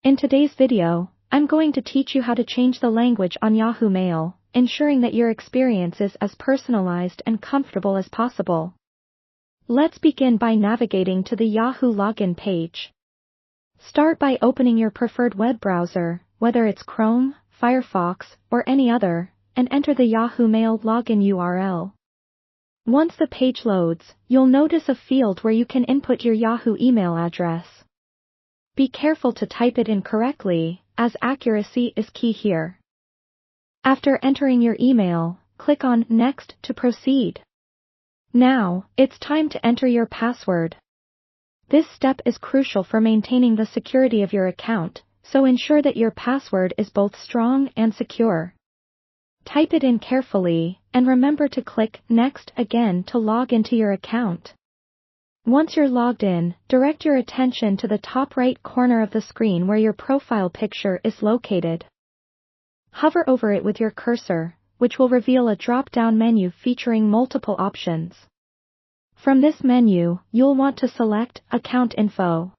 In today's video, I'm going to teach you how to change the language on Yahoo Mail, ensuring that your experience is as personalized and comfortable as possible. Let's begin by navigating to the Yahoo login page. Start by opening your preferred web browser, whether it's Chrome, Firefox, or any other, and enter the Yahoo Mail login URL. Once the page loads, you'll notice a field where you can input your Yahoo email address. Be careful to type it in correctly, as accuracy is key here. After entering your email, click on Next to proceed. Now, it's time to enter your password. This step is crucial for maintaining the security of your account, so ensure that your password is both strong and secure. Type it in carefully, and remember to click Next again to log into your account. Once you're logged in, direct your attention to the top right corner of the screen where your profile picture is located. Hover over it with your cursor, which will reveal a drop-down menu featuring multiple options. From this menu, you'll want to select Account Info.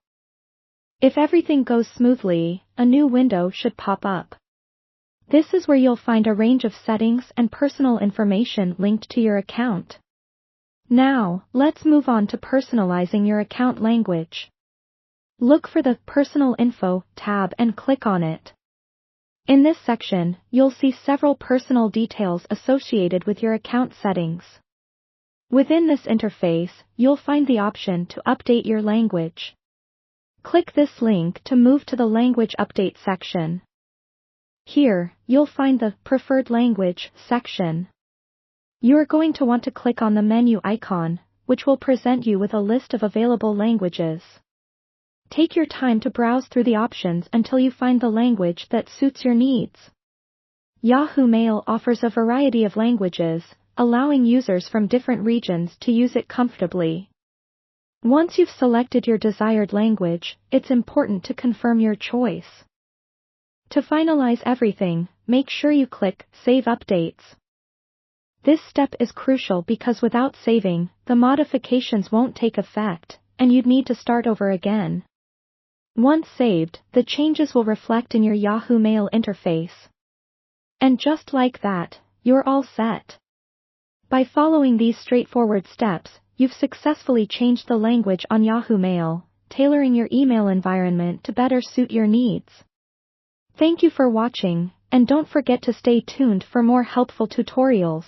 If everything goes smoothly, a new window should pop up. This is where you'll find a range of settings and personal information linked to your account. Now, let's move on to personalizing your account language. Look for the Personal Info tab and click on it. In this section, you'll see several personal details associated with your account settings. Within this interface, you'll find the option to update your language. Click this link to move to the Language Update section. Here, you'll find the Preferred Language section. You are going to want to click on the menu icon, which will present you with a list of available languages. Take your time to browse through the options until you find the language that suits your needs. Yahoo Mail offers a variety of languages, allowing users from different regions to use it comfortably. Once you've selected your desired language, it's important to confirm your choice. To finalize everything, make sure you click Save Updates. This step is crucial because without saving, the modifications won't take effect, and you'd need to start over again. Once saved, the changes will reflect in your Yahoo Mail interface. And just like that, you're all set. By following these straightforward steps, you've successfully changed the language on Yahoo Mail, tailoring your email environment to better suit your needs. Thank you for watching, and don't forget to stay tuned for more helpful tutorials.